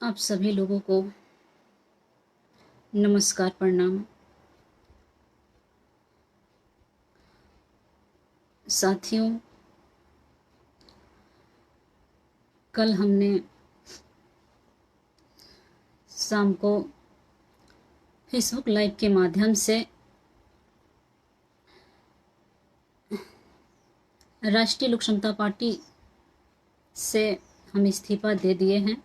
आप सभी लोगों को नमस्कार, प्रणाम। साथियों, कल हमने शाम को फेसबुक लाइव के माध्यम से राष्ट्रीय लोक समता पार्टी से हम इस्तीफा दे दिए हैं।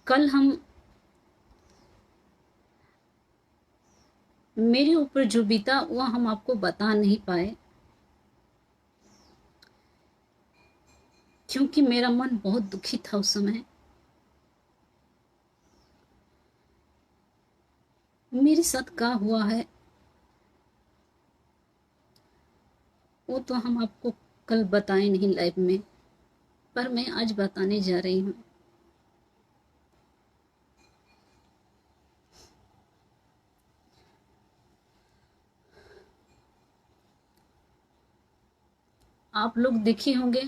कल हम मेरे ऊपर जो बीता वह हम आपको बता नहीं पाए, क्योंकि मेरा मन बहुत दुखी था उस समय। मेरे साथ क्या हुआ है वो तो हम आपको कल बताए नहीं लाइव में, पर मैं आज बताने जा रही हूँ। आप लोग देखे होंगे,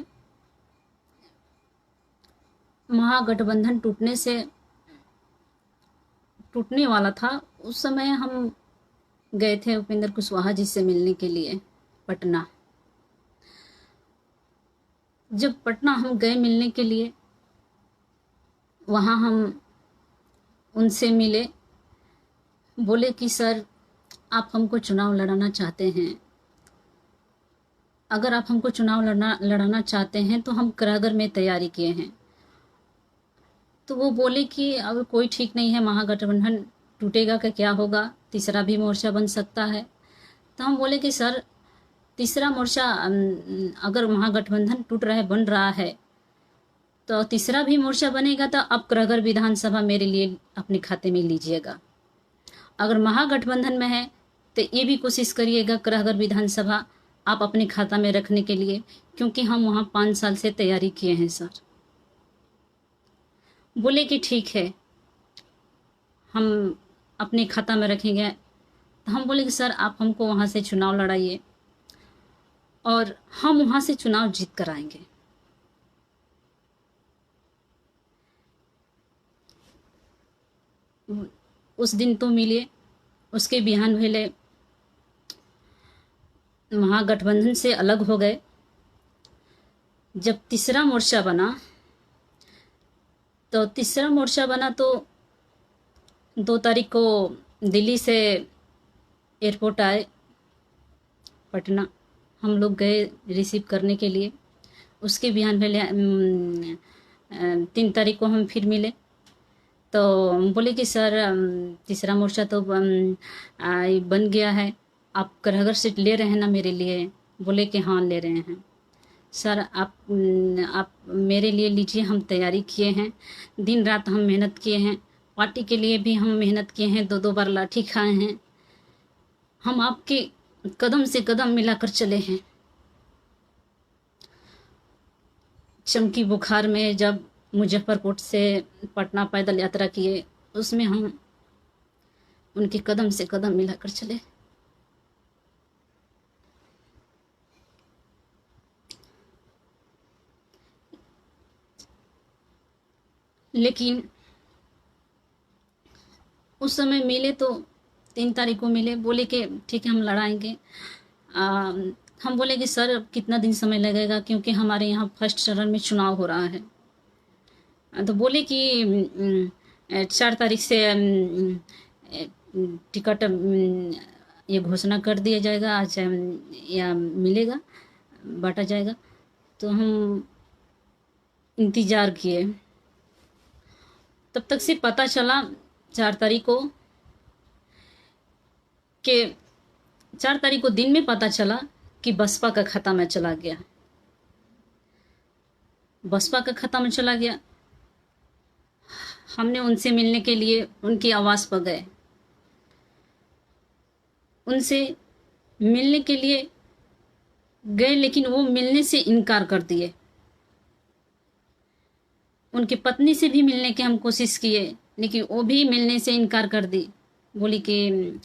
महागठबंधन टूटने वाला था। उस समय हम गए थे उपेंद्र कुशवाहा जी से मिलने के लिए पटना। जब पटना हम गए मिलने के लिए, वहाँ हम उनसे मिले। बोले कि सर, आप हमको चुनाव लड़ाना चाहते हैं। अगर आप हमको चुनाव लड़ाना चाहते हैं तो हम करागर में तैयारी किए हैं। तो वो बोले कि अब कोई ठीक नहीं है, महागठबंधन टूटेगा का क्या होगा, तीसरा भी मोर्चा बन सकता है। तो हम बोले कि सर, तीसरा मोर्चा अगर महागठबंधन टूट रहा है, बन रहा है, तो तीसरा भी मोर्चा बनेगा तो अब करागर विधानसभा मेरे लिए अपने खाते में लीजिएगा। अगर महागठबंधन में है तो ये भी कोशिश करिएगा करागर विधानसभा आप अपने खाता में रखने के लिए, क्योंकि हम वहाँ 5 साल से तैयारी किए हैं सर। बोले कि ठीक है, हम अपने खाता में रखेंगे। तो हम बोले कि सर, आप हमको वहाँ से चुनाव लड़ाइए और हम वहाँ से चुनाव जीत कर आएंगे। उस दिन तो मिले, उसके बिहान भेले महागठबंधन से अलग हो गए। जब तीसरा मोर्चा बना तो 2 तारीख को दिल्ली से एयरपोर्ट आए पटना। हम लोग गए रिसीव करने के लिए। उसके बिहान पहले 3 तारीख को हम फिर मिले। तो बोले कि सर, तीसरा मोर्चा तो बन गया है, आप करागर से ले रहे हैं ना मेरे लिए? बोले कि हाँ, ले रहे हैं सर। आप मेरे लिए लीजिए, हम तैयारी किए हैं, दिन रात हम मेहनत किए हैं, पार्टी के लिए भी हम मेहनत किए हैं, 2 बार लाठी खाए हैं। हम आपके कदम से कदम मिलाकर चले हैं। चमकी बुखार में जब मुजफ्फरपुर से पटना पैदल यात्रा किए, उसमें हम उनके कदम से कदम मिलाकर चले। लेकिन उस समय मिले तो 3 तारीख को मिले। बोले कि ठीक है, हम लड़ाएंगे। हम बोले कि सर, कितना दिन समय लगेगा, क्योंकि हमारे यहाँ फर्स्ट चरण में चुनाव हो रहा है। तो बोले कि 4 तारीख से टिकट ये घोषणा कर दिया जाएगा, आज या मिलेगा, बांटा जाएगा। तो हम इंतज़ार किए। तब तक से पता चला 4 तारीख को कि 4 तारीख को दिन में पता चला कि बसपा का खाता में चला गया। बसपा का खाता में चला गया। हमने उनसे मिलने के लिए उनकी आवास पर गए। उनसे मिलने के लिए गए, लेकिन वो मिलने से इनकार कर दिए। उनकी पत्नी से भी मिलने की हम कोशिश किए, लेकिन वो भी मिलने से इनकार कर दी। बोली कि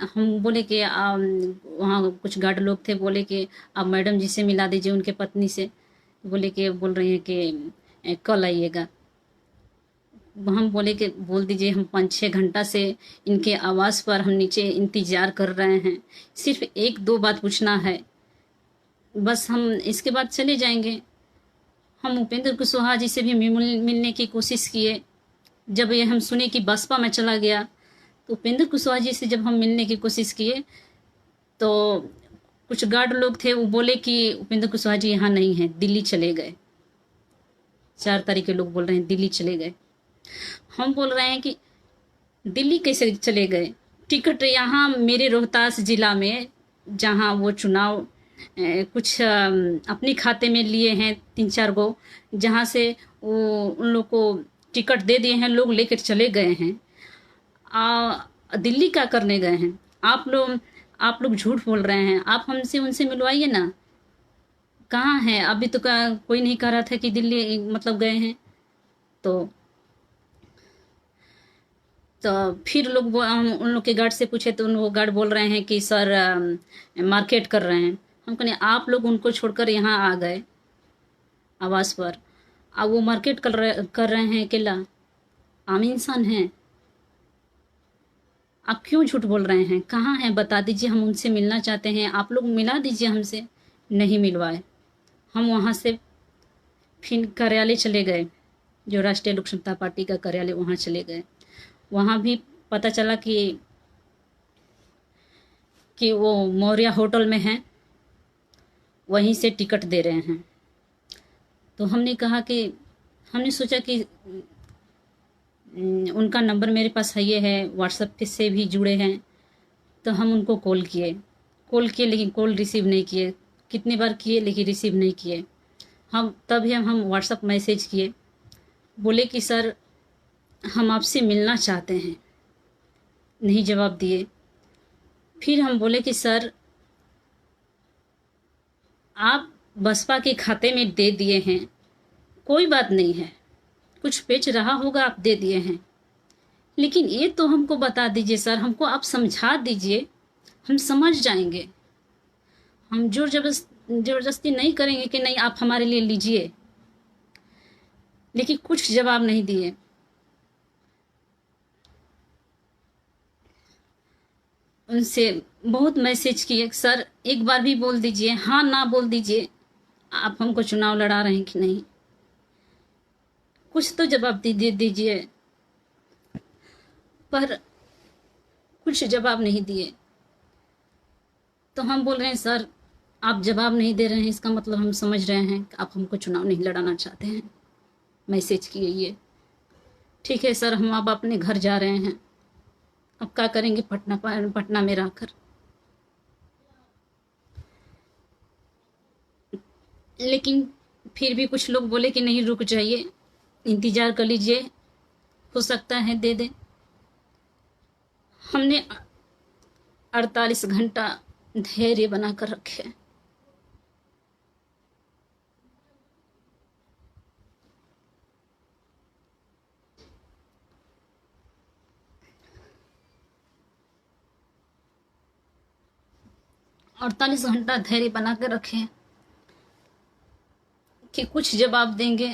हम बोले कि वहाँ कुछ गार्ड लोग थे, बोले कि आप मैडम जी से मिला दीजिए उनके पत्नी से। बोले कि बोल रही हैं कि कल आइएगा। हम बोले कि बोल दीजिए, हम 5-6 घंटा से इनके आवाज़ पर हम नीचे इंतज़ार कर रहे हैं, सिर्फ 1-2 बात पूछना है, बस हम इसके बाद चले जाएंगे। हम उपेंद्र कुशवाहा जी से भी मिलने की कोशिश किए। जब ये हम सुने कि बसपा में चला गया, तो उपेंद्र कुशवाहा जी से जब हम मिलने की कोशिश किए तो कुछ गार्ड लोग थे, वो बोले कि उपेंद्र कुशवाहा जी यहाँ नहीं हैं, दिल्ली चले गए। 4 तारीख के लोग बोल रहे हैं दिल्ली चले गए। हम बोल रहे हैं कि दिल्ली कैसे चले गए? टिकट यहाँ मेरे रोहतास जिला में, जहाँ वो चुनाव कुछ अपने खाते में लिए हैं 3-4 गो, जहाँ से वो उन लोग को टिकट दे दिए हैं, लोग लेकर चले गए हैं। दिल्ली क्या करने गए हैं? आप लोग झूठ बोल रहे हैं। आप हमसे उनसे मिलवाइए ना, कहाँ हैं? अभी तो कोई नहीं कह रहा था कि दिल्ली मतलब गए हैं। तो फिर हम उन लोग के गार्ड से पूछे तो वो गार्ड बोल रहे हैं कि सर मार्केट कर रहे हैं। हम कहने आप लोग उनको छोड़कर यहाँ आ गए आवास पर, अब वो मार्केट कर रहे हैं अकेला, आम इंसान हैं। आप क्यों झूठ बोल रहे हैं? कहाँ हैं बता दीजिए, हम उनसे मिलना चाहते हैं, आप लोग मिला दीजिए हमसे। नहीं मिलवाए। हम वहाँ से फिर कार्यालय चले गए, जो राष्ट्रीय लोक समता पार्टी का कार्यालय, वहाँ चले गए। वहाँ भी पता चला कि वो मौर्य होटल में हैं, वहीं से टिकट दे रहे हैं। तो हमने सोचा कि उनका नंबर मेरे पास है, ये है, व्हाट्सएप से भी जुड़े हैं, तो हम उनको कॉल किए लेकिन कॉल रिसीव नहीं किए। कितनी बार किए लेकिन रिसीव नहीं किए। तभी हम व्हाट्सएप मैसेज किए, बोले कि सर हम आपसे मिलना चाहते हैं, नहीं जवाब दिए। फिर हम बोले कि सर आप बसपा के खाते में दे दिए हैं, कोई बात नहीं है, कुछ पेच रहा होगा, आप दे दिए हैं, लेकिन ये तो हमको बता दीजिए सर, हमको आप समझा दीजिए, हम समझ जाएंगे। हम जोर जबरदस्ती नहीं करेंगे कि नहीं आप हमारे लिए लीजिए। लेकिन कुछ जवाब नहीं दिए। उनसे बहुत मैसेज किए, सर एक बार भी बोल दीजिए, हाँ ना बोल दीजिए, आप हमको चुनाव लड़ा रहे हैं कि नहीं, कुछ तो जवाब दीजिए। पर कुछ जवाब नहीं दिए। तो हम बोल रहे हैं सर आप जवाब नहीं दे रहे हैं, इसका मतलब हम समझ रहे हैं कि आप हमको चुनाव नहीं लड़ाना चाहते हैं। मैसेज किए ये, ठीक है सर, हम अब अपने घर जा रहे हैं, अब क्या करेंगे पटना में रहकर। लेकिन फिर भी कुछ लोग बोले कि नहीं रुक जाइए, इंतज़ार कर लीजिए, हो सकता है दे दें। हमने 48 घंटा धैर्य बना कर रखे। और 48 घंटा धैर्य बना कर रखे कि कुछ जवाब देंगे,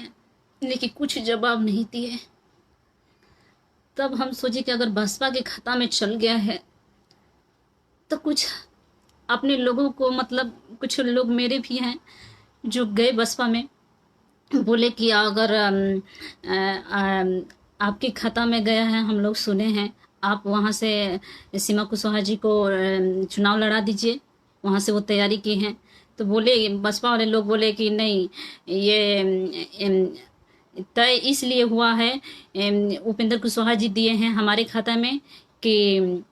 लेकिन कुछ जवाब नहीं दिए। तब हम सोचे कि अगर बसपा के खाता में चल गया है तो कुछ अपने लोगों को, मतलब कुछ लोग मेरे भी हैं जो गए बसपा में, बोले कि अगर आपके खाता में गया है, हम लोग सुने हैं, आप वहाँ से सीमा कुशवाहा जी को चुनाव लड़ा दीजिए, वहाँ से वो तैयारी की हैं। तो बोले बसपा वाले लोग बोले कि नहीं, ये तय इसलिए हुआ है, उपेंद्र कुशवाहा जी दिए हैं हमारे खाता में कि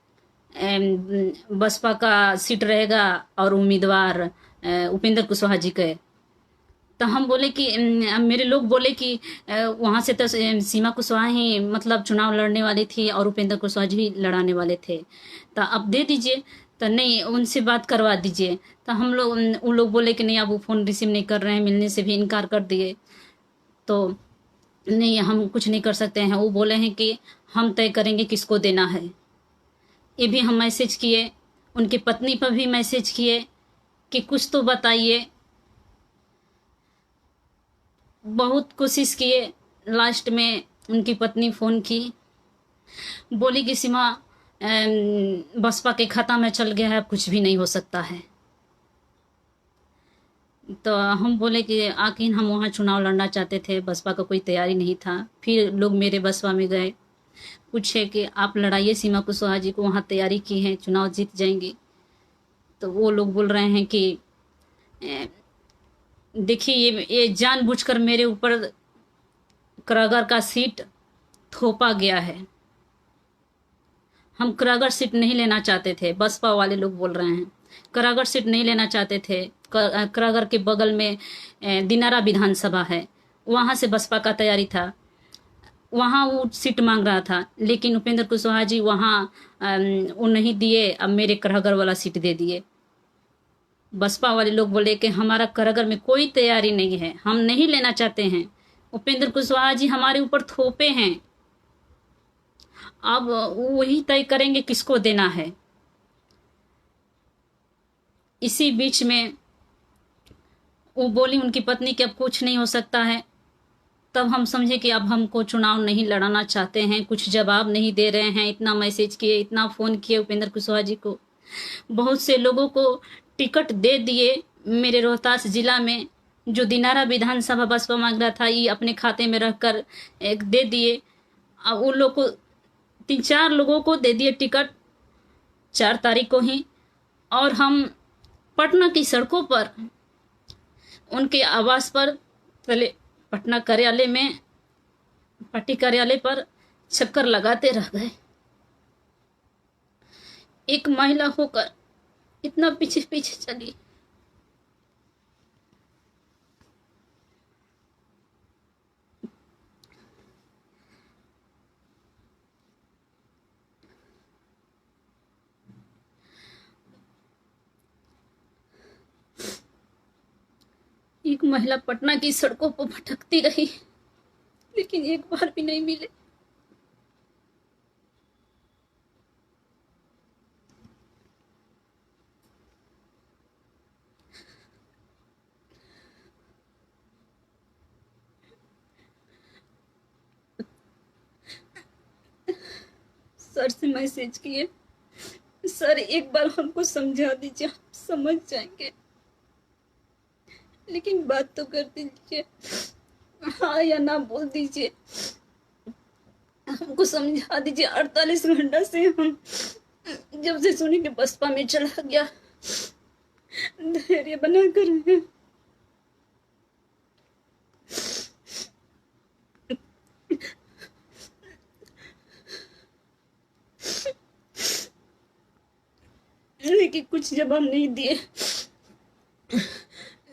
बसपा का सीट रहेगा और उम्मीदवार उपेंद्र कुशवाहा जी के। तो हम बोले कि मेरे लोग बोले कि वहाँ से तो सीमा कुशवाहा ही मतलब चुनाव लड़ने वाली थी और उपेंद्र कुशवाहा जी लड़ाने वाले थे, तो अब दे दीजिए। तो नहीं, उनसे बात करवा दीजिए। तो हम लोग उन लोग बोले कि नहीं, अब वो फ़ोन रिसीव नहीं कर रहे हैं, मिलने से भी इनकार कर दिए। तो नहीं, हम कुछ नहीं कर सकते हैं। वो बोले हैं कि हम तय करेंगे किसको देना है। ये भी हम मैसेज किए, उनकी पत्नी पर भी मैसेज किए कि कुछ तो बताइए। बहुत कोशिश किए, लास्ट में उनकी पत्नी फ़ोन की, बोली कि सीमा बसपा के खाता में चल गया है, अब कुछ भी नहीं हो सकता है। तो हम बोले कि आखिर हम वहाँ चुनाव लड़ना चाहते थे, बसपा का कोई तैयारी नहीं था। फिर लोग मेरे बसपा में गए, पूछे कि आप लड़ाइए सीमा कुशवाहा जी को, वहाँ तैयारी की है, चुनाव जीत जाएंगे। तो वो लोग बोल रहे हैं कि देखिए ये जानबूझकर मेरे ऊपर करागर का सीट थोपा गया है। हम करागर सीट नहीं लेना चाहते थे, बसपा वाले लोग बोल रहे हैं करागर सीट नहीं लेना चाहते थे। करागर के बगल में दिनारा विधानसभा है, वहाँ से बसपा का तैयारी था, वहाँ वो सीट मांग रहा था, लेकिन उपेंद्र कुशवाहा जी वहाँ वो नहीं दिए, अब मेरे करागर वाला सीट दे दिए। बसपा वाले लोग बोले कि हमारा करागर में कोई तैयारी नहीं है, हम नहीं लेना चाहते हैं, उपेंद्र कुशवाहा जी हमारे ऊपर थोपे हैं, अब वही तय करेंगे किसको देना है। इसी बीच में वो बोली उनकी पत्नी कि अब कुछ नहीं हो सकता है। तब हम समझे कि अब हमको चुनाव नहीं लड़ाना चाहते हैं, कुछ जवाब नहीं दे रहे हैं। इतना मैसेज किए, इतना फ़ोन किए उपेंद्र कुशवाहा जी को, बहुत से लोगों को टिकट दे दिए। मेरे रोहतास जिला में जो दिनारा विधानसभा बसपा मांग रहा था, ये अपने खाते में रखकर एक दे दिए। अब उन लोग को 3-4 लोगों को दे दिए टिकट 4 तारीख को ही, और हम पटना की सड़कों पर उनके आवास पर, पहले पटना कार्यालय में, पार्टी कार्यालय पर चक्कर लगाते रह गए। एक महिला होकर इतना पीछे पीछे चली। एक महिला पटना की सड़कों पर भटकती रही, लेकिन एक बार भी नहीं मिले। सर से मैसेज किए, सर एक बार हमको समझा दीजिए, हम समझ जाएंगे, लेकिन बात तो कर दीजिए, हाँ या ना बोल दीजिए, हमको समझा दीजिए। 48 घंटा से हम जब से सुनी कि बसपा में चला गया, धैर्य बना कर हैं। लेकिन कुछ जवाब नहीं दिए,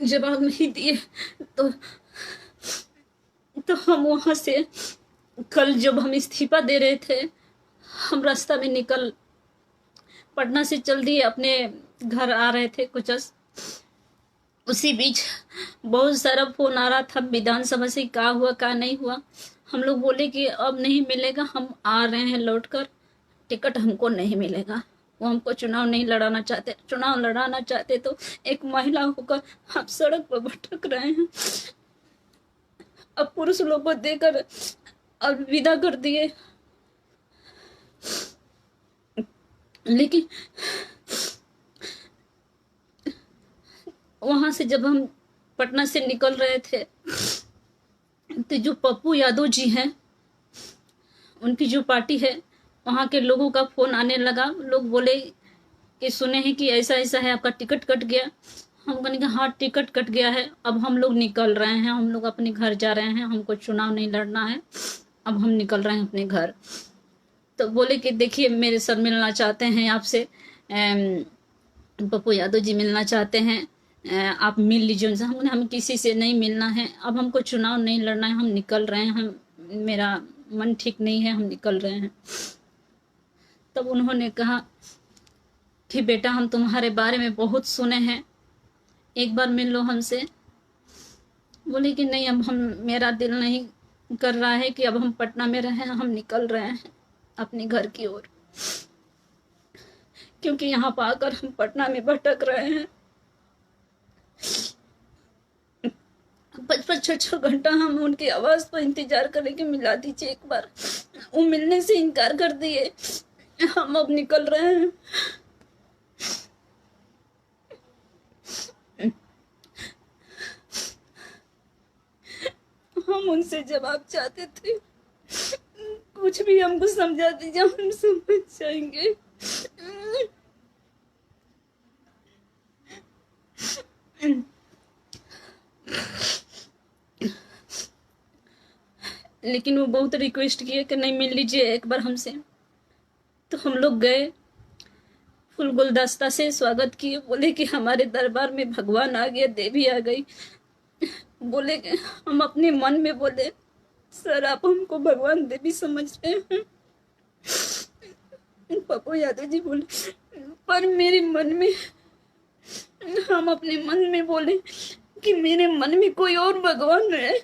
जवाब नहीं दिए। तो हम वहां से कल जब हम इस्तीफा दे रहे थे, हम रास्ता में निकल पटना से चल दिए, अपने घर आ रहे थे कुछ। उसी बीच बहुत सारा फोन आ रहा था विधानसभा से, क्या हुआ क्या नहीं हुआ। हम लोग बोले कि अब नहीं मिलेगा, हम आ रहे हैं लौट कर, टिकट हमको नहीं मिलेगा। वो हमको चुनाव नहीं लड़ाना चाहते, चुनाव लड़ाना चाहते तो एक महिला होकर हम सड़क पर भटक रहे हैं। अब पुरुष लोग को देकर अब विदा कर दिए, लेकिन वहां से जब हम पटना से निकल रहे थे, तो जो पप्पू यादव जी हैं, उनकी जो पार्टी है, वहाँ के लोगों का फ़ोन आने लगा। लोग बोले कि सुने हैं कि ऐसा ऐसा है, आपका टिकट कट गया। हम कहने कि हाँ टिकट कट गया है, अब हम लोग निकल रहे हैं, हम लोग अपने घर जा रहे हैं, हमको चुनाव नहीं लड़ना है, अब हम निकल रहे हैं अपने घर। तो बोले कि देखिए मेरे सर मिलना चाहते हैं आपसे, पप्पू यादव जी मिलना चाहते हैं, आप मिल लीजिए उनसे। हम किसी से नहीं मिलना है, अब हमको चुनाव नहीं लड़ना है, हम निकल रहे हैं, हम मेरा मन ठीक नहीं है, हम निकल रहे हैं। तब उन्होंने कहा कि बेटा हम तुम्हारे बारे में बहुत सुने हैं, एक बार मिल लो हमसे। बोले कि नहीं, अब हम, मेरा दिल नहीं कर रहा है कि अब हम पटना में रहें, हम निकल रहे हैं अपने घर की ओर, क्योंकि यहाँ पाकर हम पटना में भटक रहे हैं। पाँच पाँच छः छः घंटा हम उनकी आवाज़ पर इंतजार करें कि मिला दीजिए एक बार। वो मिलने से इनकार कर दिए। हम अब निकल रहे हैं। हम उनसे जवाब चाहते थे, कुछ भी हमको समझा दीजिए, हम समझ जाएंगे। लेकिन वो बहुत रिक्वेस्ट किए कि नहीं मिल लीजिए एक बार हमसे। तो हम लोग गए, फुल गुलदस्ता से स्वागत किए। बोले कि हमारे दरबार में भगवान आ गया, देवी आ गई। बोले कि हम अपने मन में बोले, सर आप हमको भगवान देवी समझ रहे हैं? पप्पू यादव जी बोले, पर मेरे मन में, हम अपने मन में बोले कि मेरे मन में कोई और भगवान है,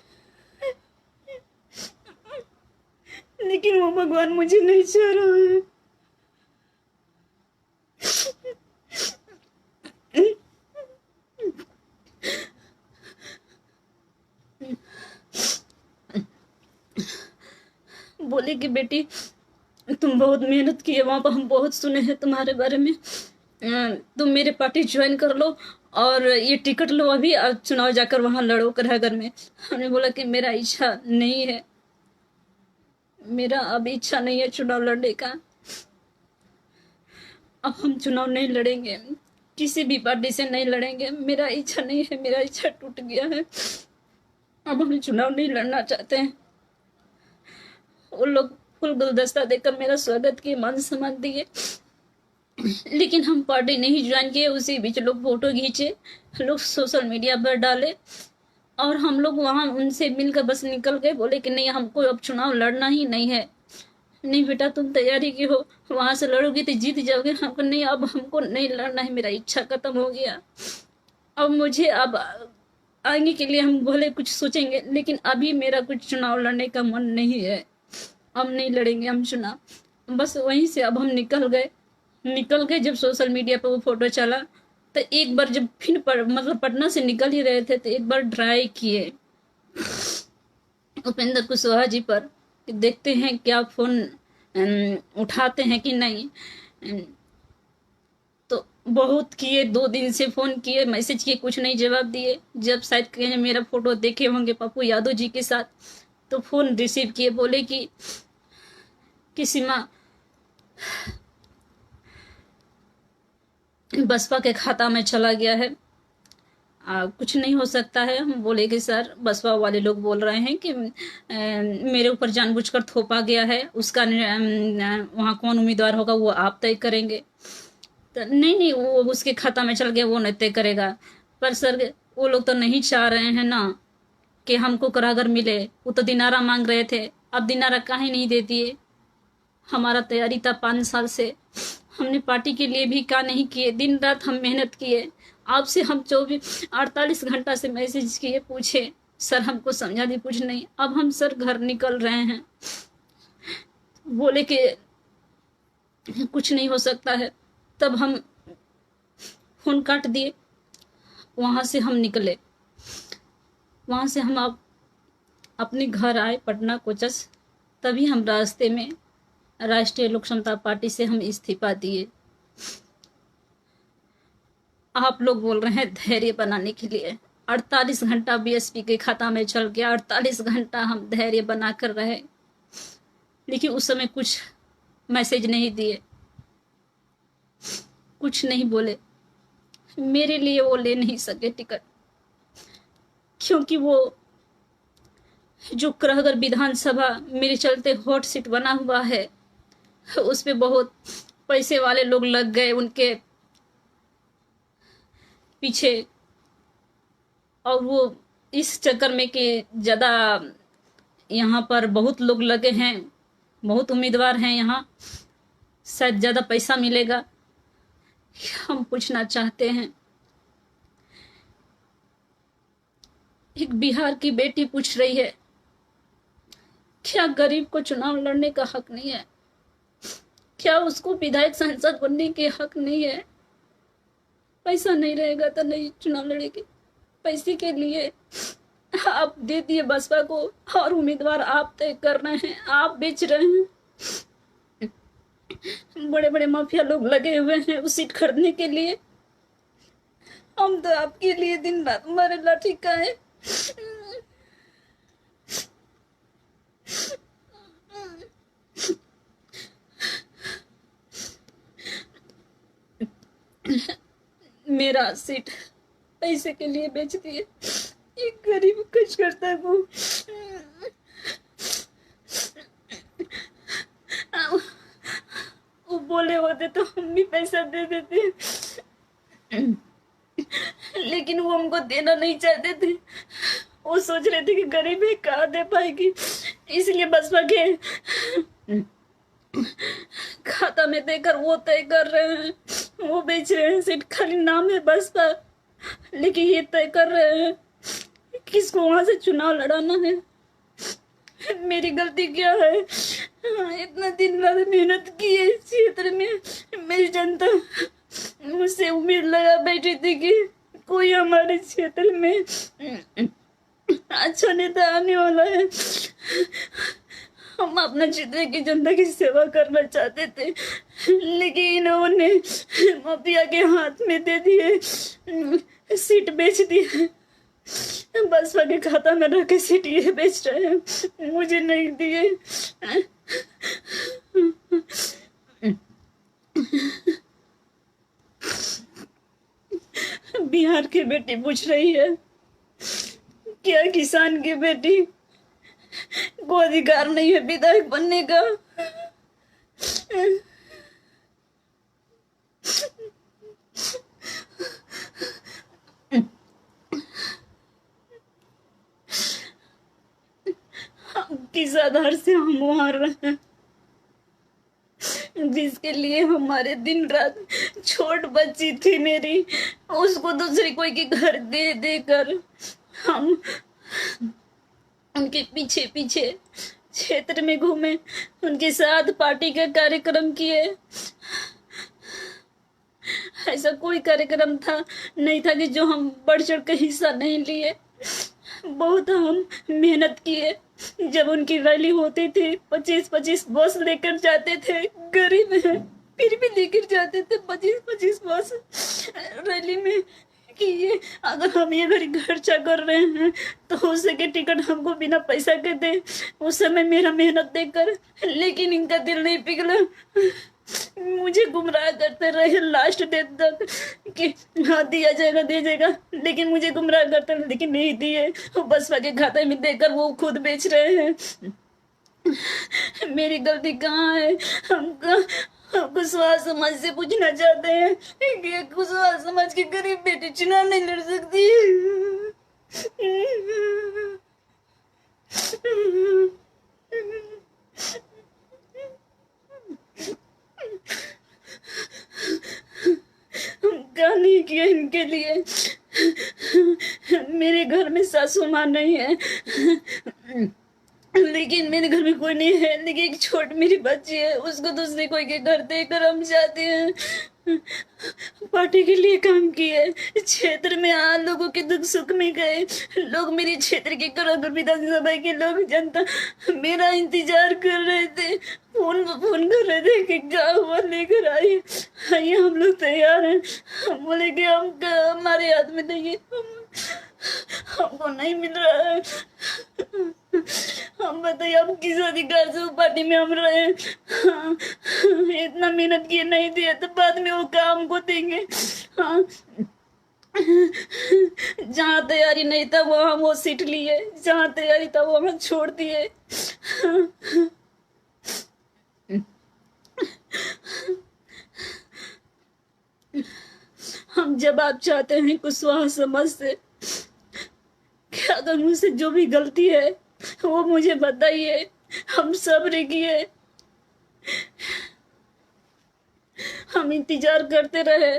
लेकिन वो भगवान मुझे नहीं चाह रहा है। बोले कि बेटी तुम बहुत मेहनत की है, वहाँ पर हम बहुत सुने हैं तुम्हारे बारे में, तुम मेरे पार्टी ज्वाइन कर लो और ये टिकट लो अभी और चुनाव जाकर वहाँ लड़ो करागर में। हमने बोला कि मेरा इच्छा नहीं है, मेरा अब इच्छा नहीं है चुनाव लड़ने का। अब हम चुनाव नहीं लड़ेंगे, किसी भी पार्टी से नहीं लड़ेंगे, मेरा इच्छा नहीं है, मेरा इच्छा टूट गया है, अब हम चुनाव नहीं लड़ना चाहते हैं। वो लोग फुल गुलदस्ता देकर मेरा स्वागत किए, मान सम्मान दिए, लेकिन हम पार्टी नहीं ज्वाइन किए। उसी बीच लोग फोटो खींचे, लोग सोशल मीडिया पर डाले और हम लोग वहाँ उनसे मिलकर बस निकल गए। बोले कि नहीं हमको अब चुनाव लड़ना ही नहीं है। नहीं बेटा तुम तैयारी की हो, वहां से लड़ोगी तो जीत जाओगे। हमको नहीं, अब हमको नहीं लड़ना है, मेरा इच्छा खत्म हो गया। अब मुझे अब आगे के लिए हम भले कुछ सोचेंगे, लेकिन अभी मेरा कुछ चुनाव लड़ने का मन नहीं है, हम नहीं लड़ेंगे हम चुनाव। बस वहीं से अब हम निकल गए। जब सोशल मीडिया पर वो फोटो चला तो एक बार जब फिर मतलब पटना से निकल ही रहे थे तो एक बार ट्राई किए उपेंद्र कुशवाहा जी पर कि देखते हैं क्या फोन उठाते हैं कि नहीं। तो बहुत किए, 2 दिन से फोन किए, मैसेज किए, कुछ नहीं जवाब दिए। जब शायद कहीं मेरा फोटो देखे होंगे पप्पू यादव जी के साथ तो फोन रिसीव किए, बोले कि सीमा बसपा के खाता में चला गया है, कुछ नहीं हो सकता है। हम बोले कि सर बसपा वाले लोग बोल रहे हैं कि मेरे ऊपर जानबूझकर थोपा गया है, उसका वहाँ कौन उम्मीदवार होगा वो आप तय करेंगे। तो नहीं वो उसके खाता में चल गया, वो नहीं तय करेगा। पर सर वो लोग तो नहीं चाह रहे हैं ना कि हमको करागर मिले। वो तो दिनारा मांग रहे थे, अब दिनारा काहे नहीं देती है। हमारा तैयारी था 5 साल से, हमने पार्टी के लिए भी क्या नहीं किए, दिन रात हम मेहनत किए। आपसे हम 48 घंटा से मैसेज किए, पूछे सर हमको समझा दी, कुछ नहीं। अब हम सर घर निकल रहे हैं, बोले कि कुछ नहीं हो सकता है। तब हम फोन काट दिए, वहाँ से हम निकले। वहाँ से हम अपने घर आए पटना कोचस। तभी हम रास्ते में राष्ट्रीय लोक समता पार्टी से हम इस्तीफा दिए। आप लोग बोल रहे हैं धैर्य बनाने के लिए, 48 घंटा बीएसपी के खाता में चल गया, 48 घंटा हम धैर्य बना कर रहे, लेकिन उस समय कुछ मैसेज नहीं दिए, कुछ नहीं बोले। मेरे लिए वो ले नहीं सके टिकट, क्योंकि वो जो करागर विधानसभा मेरे चलते हॉट सीट बना हुआ है, उस पे बहुत पैसे वाले लोग लग गए उनके पीछे। और वो इस चक्कर में कि ज़्यादा यहाँ पर बहुत लोग लगे हैं, बहुत उम्मीदवार हैं यहाँ, शायद ज़्यादा पैसा मिलेगा। हम पूछना चाहते हैं, एक बिहार की बेटी पूछ रही है, क्या गरीब को चुनाव लड़ने का हक नहीं है? क्या उसको विधायक सांसद बनने के हक नहीं है? पैसा नहीं रहेगा तो नहीं चुनाव लड़ेगी। पैसे के लिए आप दे दिए बसपा को और उम्मीदवार आप तय कर रहे हैं, आप बेच रहे हैं। बड़े बड़े माफिया लोग लगे हुए हैं उस सीट खरीदने के लिए। हम तो आपके लिए दिन रात हमारे लाठी का है। मेरा सीट पैसे के लिए बेच दिए। एक गरीब कुछ करता को वो बोले होते तो हम भी पैसा दे देते, लेकिन वो हमको देना नहीं चाहते थे। वो सोच रहे थे कि गरीब है कहाँ दे पाएगी, इसलिए बसपा के खाता में देकर वो तय कर रहे हैं, वो बेच रहे हैं सीट। खाली नाम है बसपा, लेकिन ये तय कर रहे हैं किसको वहां से चुनाव लड़ाना है। मेरी गलती क्या है? इतना दिन रात मेहनत की है इस क्षेत्र में। मेरी जनता मुझसे उम्मीद लगा बैठी थी कि कोई हमारे क्षेत्र में अच्छा नेता आने वाला है। हम अपना क्षेत्र की जनता की सेवा करना चाहते थे, लेकिन इन्होंने माफिया के हाथ में दे दिए, सीट बेच दी है। बसपा के खाता में रख के सीट ये बेच रहे हैं, मुझे नहीं दिए। बिहार की बेटी पूछ रही है क्या किसान की बेटी को अधिकार नहीं है विधायक बनने का? किस आधार से हम वहां रहे, जिसके लिए हमारे दिन रात छोट बच्ची थी मेरी, उसको दूसरी कोई के घर दे देकर हम उनके पीछे पीछे क्षेत्र में घूमे, उनके साथ पार्टी का कार्यक्रम किए। ऐसा कोई कार्यक्रम था नहीं था कि जो हम बढ़ चढ़ के हिस्सा नहीं लिए। बहुत हम मेहनत किए। जब उनकी रैली होती थी 25-25 बस लेकर जाते थे, गरीब है फिर भी लेकर जाते थे 25-25 बस रैली में, कि ये अगर हम ये खर्चा कर रहे हैं तो हो सके टिकट हमको बिना पैसा के दे। उस समय मेरा मेहनत देखकर, लेकिन इनका दिल नहीं पिघला, मुझे गुमराह करते रहे लास्ट दिन तक कि हाँ दिया जाएगा दिया जाएगा, लेकिन मुझे गुमराह करते रहे, लेकिन नहीं दिए। बसपा के खाते में देकर वो खुद बेच रहे हैं। मेरी गलती कहाँ है? हम कुशवाहा समाज से पूछना चाहते हैं कि कुशवाहा समाज की गरीब बेटी चुनाव नहीं लड़ सकती। क्या नहीं किया इनके लिए। मेरे घर में सासू माँ नहीं है, लेकिन मेरे घर में कोई नहीं है, लेकिन एक छोट मेरी बच्ची है, उसको दूसरे कोई के घर देकर हम जाते हैं। पार्टी के लिए काम किए, क्षेत्र में लोगों के दुख सुख में गए। लोग मेरे क्षेत्र के करागर विधानसभा के लोग जनता मेरा इंतजार कर रहे थे, फोन कर रहे थे कि क्या हुआ, लेकर आइए हम लोग तैयार हैं। हम बोले कि हमारे हाथ में नहीं है, हमको नहीं मिल रहा है। हम बताइए हम किस अधिकार से पार्टी में हम रहे? इतना मेहनत किए नहीं दिए तो बाद में वो काम को देंगे। हाँ, जहाँ तैयारी नहीं था वहाँ वो सीट लिए, जहाँ तैयारी था वहाँ छोड़ दिए। हम जवाब चाहते हैं कुशवाहा समाज से कि अगर मुझसे जो भी गलती है वो मुझे बताइए। हम सब्र किए, हम इंतजार करते रहे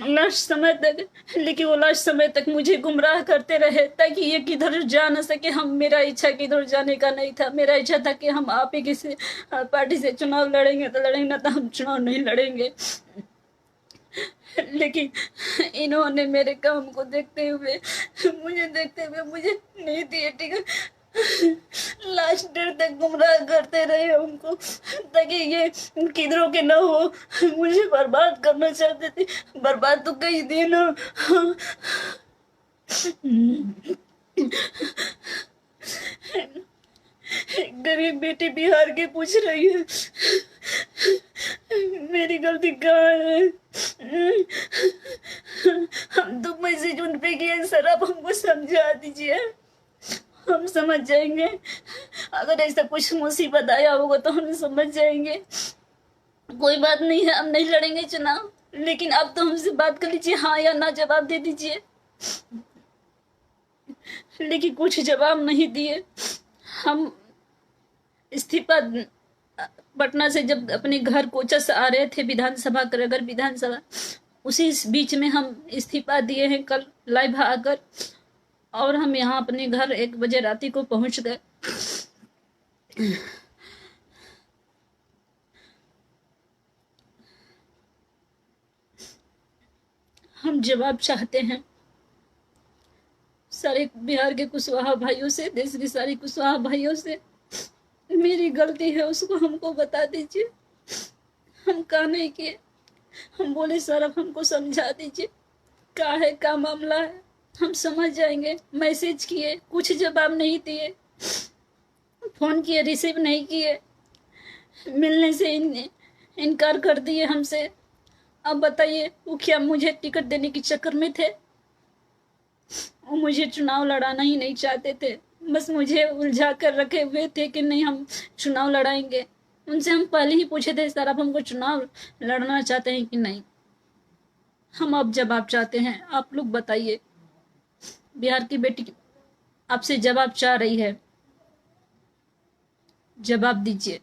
लास्ट समय तक, लेकिन वो लास्ट समय तक मुझे गुमराह करते रहे ताकि ये किधर जा न सके। मेरा इच्छा किधर जाने का नहीं था। मेरा इच्छा था कि हम आप ही किसी पार्टी से चुनाव लड़ेंगे तो लड़ेंगे, ना तो हम चुनाव नहीं लड़ेंगे। लेकिन इन्होंने मेरे काम को देखते हुए, मुझे नहीं दिए टिकट। लास्ट डेट तक गुमराह करते रहे हमको, ताकि ये किधरों के ना हो। मुझे बर्बाद करना चाहते थे, बर्बाद तो कई दिन गरीब बेटी बिहार के पूछ रही है मेरी गलती कहाँ है। हम तो मैसेज उन पे किए सर, आप हमको समझा दीजिए, हम समझ जाएंगे। अगर ऐसा कुछ मुसीबत आया होगा तो हम समझ जाएंगे। कोई बात नहीं है, हम नहीं लड़ेंगे चुनाव, लेकिन अब तो हमसे बात कर लीजिए, हाँ या ना जवाब दे दीजिए। लेकिन कुछ जवाब नहीं दिए। हम इस्तीफा पटना से जब अपने घर कोचा से आ रहे थे विधानसभा करागर विधानसभा, उसी बीच में हम इस्तीफा दिए हैं कल लाइव आकर, और हम यहाँ अपने घर 1 बजे राती को पहुंच गए। हम जवाब चाहते हैं सारे बिहार के कुशवाहा भाइयों से, देश के सारे कुशवाहा भाइयों से। मेरी गलती है उसको हमको बता दीजिए, हम कहा नहीं किए। हम बोले सर अब हमको समझा दीजिए क्या है, क्या मामला है, हम समझ जाएंगे। मैसेज किए, कुछ जवाब नहीं दिए, फोन किए रिसीव नहीं किए, मिलने से इनकार कर दिए हमसे। अब बताइए वो क्या मुझे टिकट देने के चक्कर में थे? वो मुझे चुनाव लड़ाना ही नहीं चाहते थे, बस मुझे उलझा कर रखे हुए थे कि नहीं हम चुनाव लड़ाएंगे। उनसे हम पहले ही पूछे थे सर आप हमको चुनाव लड़ना चाहते हैं कि नहीं। हम अब जवाब चाहते हैं, आप लोग बताइए। बिहार की बेटी आपसे जवाब चाह रही है, जवाब दीजिए।